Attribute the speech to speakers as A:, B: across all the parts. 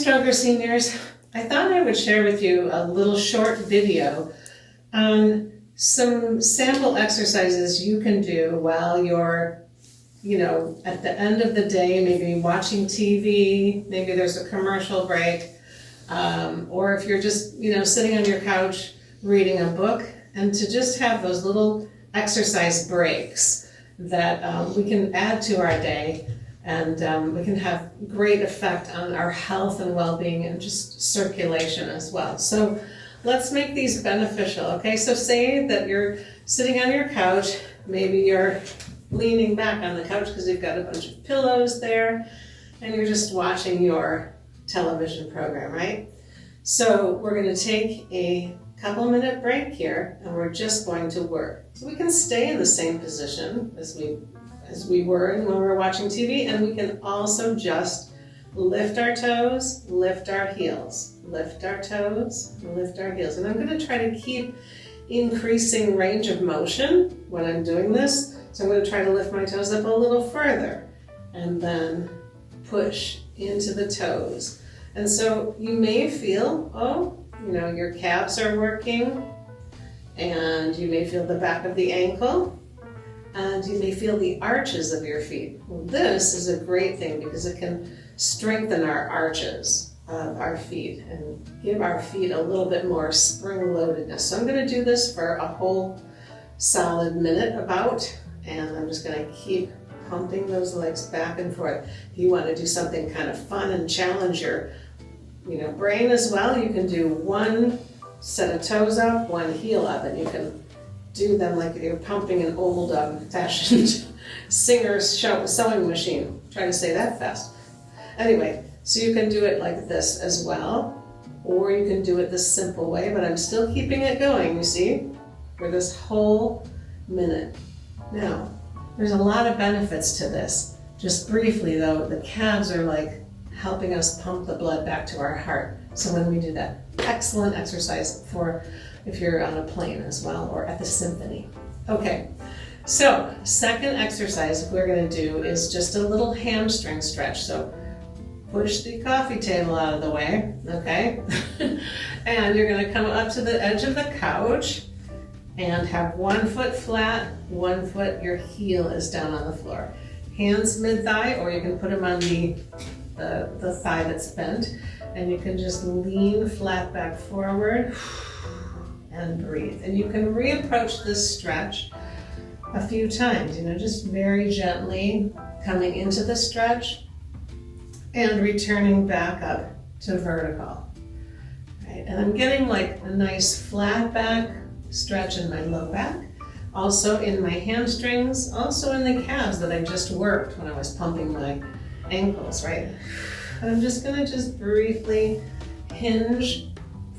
A: Stronger seniors, I thought I would share with you a little short video on some sample exercises you can do while you're, at the end of the day, maybe watching TV, maybe there's a commercial break, or if you're just, sitting on your couch reading a book, and to just have those little exercise breaks that we can add to our day. And we can have great effect on our health and well-being and just circulation as well. So let's make these beneficial, okay? So say that you're sitting on your couch, maybe you're leaning back on the couch because you've got a bunch of pillows there, and you're just watching your television program, right? So we're going to take a couple-minute break here, and we're just going to work. So we can stay in the same position as we were when we were watching TV, and we can also just lift our toes, lift our heels, lift our toes, lift our heels. And I'm going to try to keep increasing range of motion when I'm doing this. So I'm going to try to lift my toes up a little further and then push into the toes. And so you may feel, your calves are working, and you may feel the back of the ankle, and you may feel the arches of your feet. Well, this is a great thing because it can strengthen our arches of our feet and give our feet a little bit more spring-loadedness. So I'm going to do this for a whole solid minute and I'm just going to keep pumping those legs back and forth. If you want to do something kind of fun and challenge your brain as well, you can do one set of toes up, one heel up, and you can do them like you're pumping an old fashioned singer's sewing machine. Try to say that fast. Anyway, so you can do it like this as well, or you can do it this simple way, but I'm still keeping it going, you see, for this whole minute. Now, there's a lot of benefits to this. Just briefly though, the calves are like helping us pump the blood back to our heart. So when we do that, excellent exercise for if you're on a plane as well, or at the symphony. Okay, so second exercise we're going to do is just a little hamstring stretch. So push the coffee table out of the way, okay? And you're going to come up to the edge of the couch and have one foot flat, one foot, your heel is down on the floor. Hands mid-thigh, or you can put them on the thigh that's bent, and you can just lean flat back forward and breathe. And you can reapproach this stretch a few times, just very gently coming into the stretch and returning back up to vertical. Right? And I'm getting like a nice flat back stretch in my low back, also in my hamstrings, also in the calves that I just worked when I was pumping my ankles, right? And I'm just gonna briefly hinge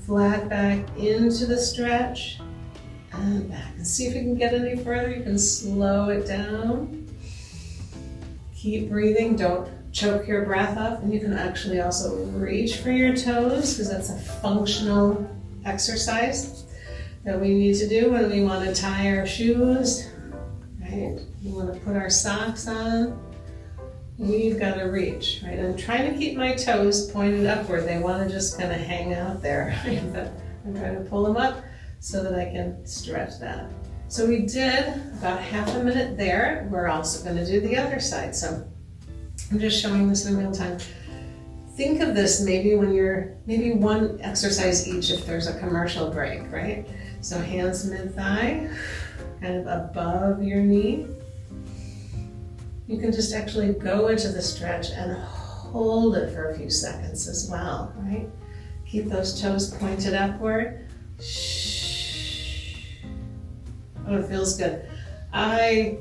A: flat back into the stretch and back. And see if you can get any further. You can slow it down. Keep breathing, don't choke your breath up. And you can actually also reach for your toes because that's a functional exercise that we need to do when we want to tie our shoes, right? We want to put our socks on. We've got to reach, right? I'm trying to keep my toes pointed upward. They want to just kind of hang out there, right? But I'm trying to pull them up so that I can stretch that. So we did about half a minute there. We're also going to do the other side. So I'm just showing this in real time. Think of this maybe when you're, maybe one exercise each if there's a commercial break, right? So hands mid-thigh, kind of above your knee. You can just actually go into the stretch and hold it for a few seconds as well, right? Keep those toes pointed upward. Oh, it feels good. I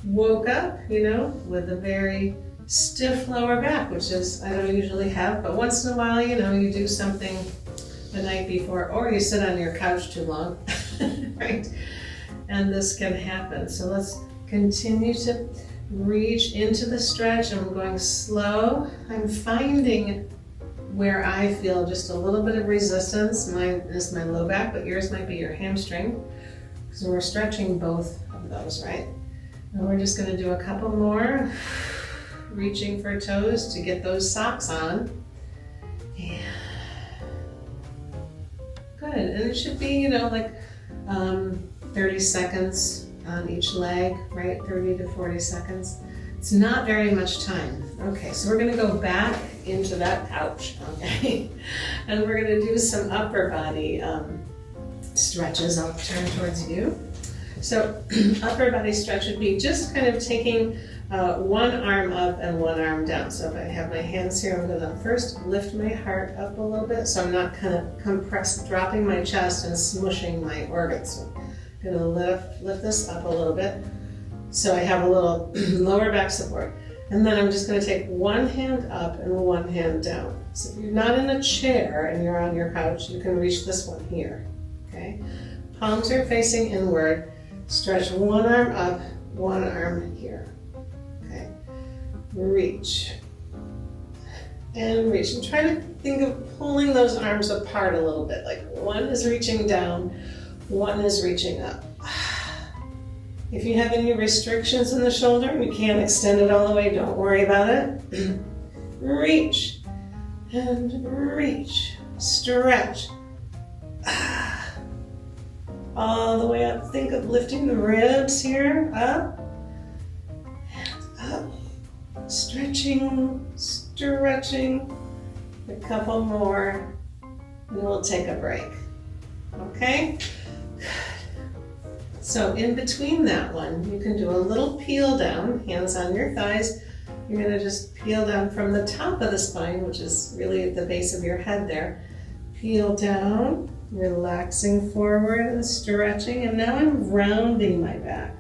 A: woke up, with a very stiff lower back, which is, I don't usually have, but once in a while, you do something the night before, or you sit on your couch too long, right? And this can happen. So let's continue to reach into the stretch. I'm going slow. I'm finding where I feel just a little bit of resistance. Mine is my low back, but yours might be your hamstring, because we're stretching both of those, right? And we're just going to do a couple more, reaching for toes to get those socks on. Yeah. Good, and it should be, you know, like 30 seconds on each leg, right? 30 to 40 seconds. It's not very much time. Okay, so we're gonna go back into that couch, okay? And we're gonna do some upper body stretches. I'll turn towards you. So upper body stretch would be just kind of taking one arm up and one arm down. So if I have my hands here, I'm gonna first lift my heart up a little bit, so I'm not kind of compressed, dropping my chest and smushing my organs. So I'm gonna lift this up a little bit, so I have a little lower back support. And then I'm just gonna take one hand up and one hand down. So if you're not in a chair and you're on your couch, you can reach this one here, okay? Palms are facing inward. Stretch one arm up, one arm here. Okay. Reach. And reach. And try to think of pulling those arms apart a little bit. Like one is reaching down, one is reaching up. If you have any restrictions in the shoulder and you can't extend it all the way, don't worry about it. Reach. And reach. Stretch. All the way up. Think of lifting the ribs here, up and up. Stretching, stretching. A couple more, and we'll take a break. Okay? So in between that one, you can do a little peel down, hands on your thighs. You're gonna just peel down from the top of the spine, which is really at the base of your head there. Peel down. Relaxing forward and stretching, and now I'm rounding my back.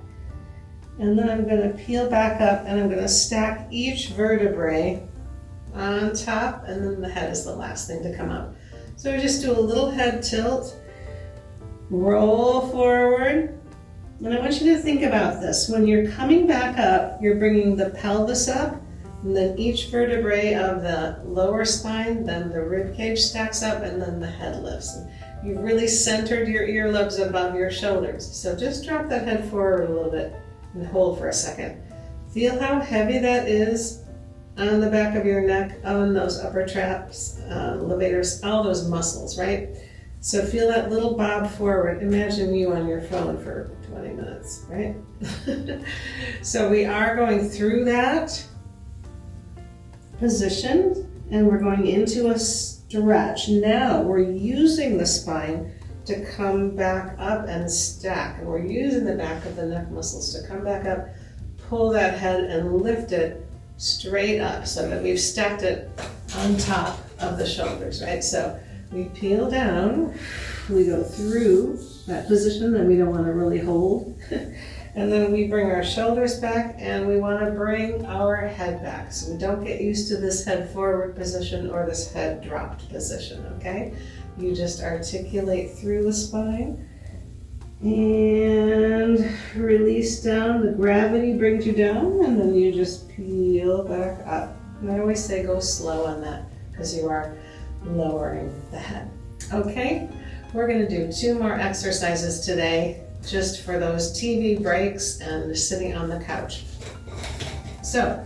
A: And then I'm going to peel back up and I'm going to stack each vertebrae on top, and then the head is the last thing to come up. So we just do a little head tilt, roll forward, and I want you to think about this. When you're coming back up, you're bringing the pelvis up, and then each vertebrae of the lower spine, then the rib cage stacks up, and then the head lifts. You've really centered your earlobes above your shoulders. So just drop that head forward a little bit and hold for a second. Feel how heavy that is on the back of your neck, on those upper traps, levators, all those muscles, right? So feel that little bob forward. Imagine you on your phone for 20 minutes, right? So we are going through that position and we're going into a stretch. Now we're using the spine to come back up and stack, and we're using the back of the neck muscles to come back up, pull that head and lift it straight up so that we've stacked it on top of the shoulders, right? So we peel down, we go through that position that we don't want to really hold, and then we bring our shoulders back and we want to bring our head back. So we don't get used to this head forward position or this head dropped position, okay? You just articulate through the spine and release down. The gravity brings you down, and then you just peel back up. And I always say go slow on that because you are lowering the head. Okay, we're going to do 2 more exercises today just for those TV breaks and sitting on the couch. So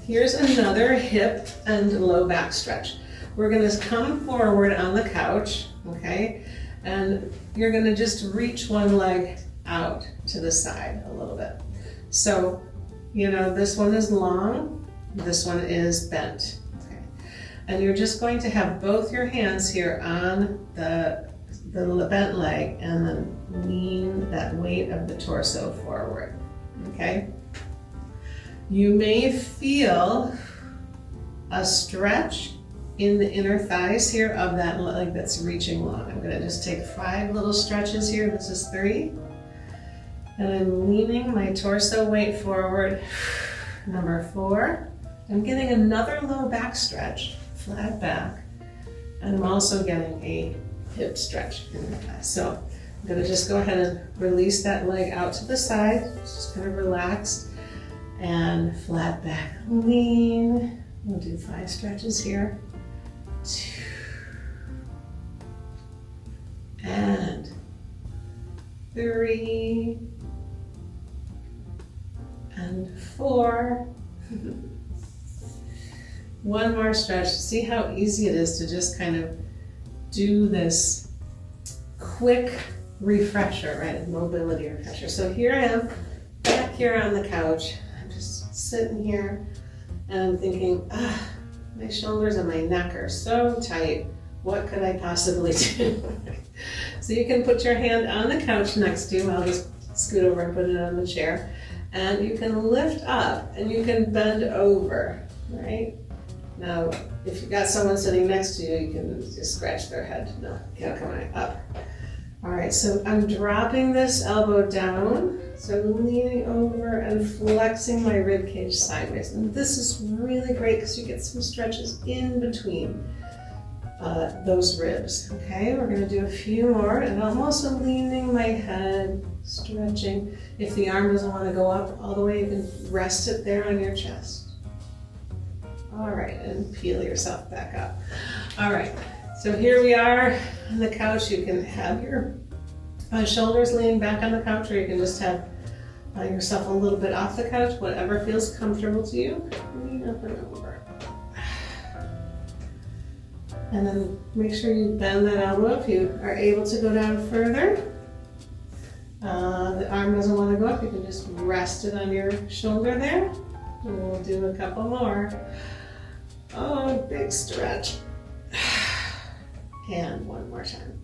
A: here's another hip and low back stretch. We're going to come forward on the couch, okay, and you're going to just reach one leg out to the side a little bit. So, you know, this one is long, this one is bent, okay, and you're just going to have both your hands here on the bent leg and then lean that weight of the torso forward, okay? You may feel a stretch in the inner thighs here of that leg that's reaching long. I'm gonna just take 5 little stretches here. This is 3. And I'm leaning my torso weight forward. Number 4. I'm getting another low back stretch, flat back. And I'm also getting a hip stretch in the thigh. So I'm gonna just go ahead and release that leg out to the side. Just kind of relaxed and flat back, lean. We'll do 5 stretches here. 2 and 3 and 4 One more stretch. See how easy it is to just kind of do this quick refresher, right? Mobility refresher. So here I am, back here on the couch. I'm just sitting here and I'm thinking, my shoulders and my neck are so tight. What could I possibly do? So you can put your hand on the couch next to you. I'll just scoot over and put it on the chair. And you can lift up and you can bend over, right? Now, if you've got someone sitting next to you, you can just scratch their head. No, come on, up. All right, so I'm dropping this elbow down. So I'm leaning over and flexing my rib cage sideways. And this is really great because you get some stretches in between those ribs. Okay, we're gonna do a few more, and I'm also leaning my head, stretching. If the arm doesn't want to go up all the way, you can rest it there on your chest. All right, and peel yourself back up. All right, so here we are on the couch. You can have your shoulders leaning back on the couch, or you can just have yourself a little bit off the couch, whatever feels comfortable to you. Lean up and over. And then make sure you bend that elbow if you are able to go down further. The arm doesn't want to go up, you can just rest it on your shoulder there. And we'll do a couple more. Oh, big stretch. And one more time.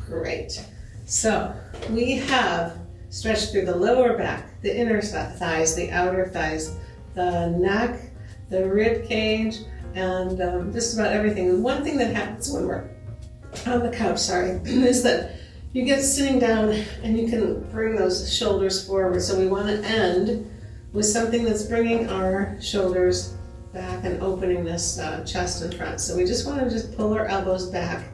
A: Great. So we have stretched through the lower back, the inner thighs, the outer thighs, the neck, the rib cage, and just about everything. And one thing that happens when we're on the couch, is that you get sitting down and you can bring those shoulders forward. So we want to end with something that's bringing our shoulders back and opening this chest in front. So we just want to just pull our elbows back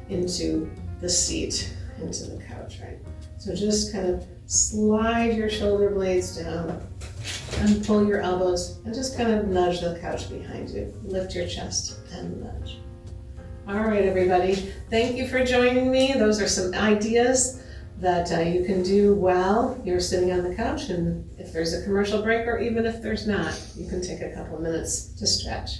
A: into the seat, into the couch, right? So just kind of slide your shoulder blades down and pull your elbows and just kind of nudge the couch behind you. Lift your chest and nudge. All right, everybody. Thank you for joining me. Those are some ideas that you can do while you're sitting on the couch. And if there's a commercial break, or even if there's not, you can take a couple minutes to stretch.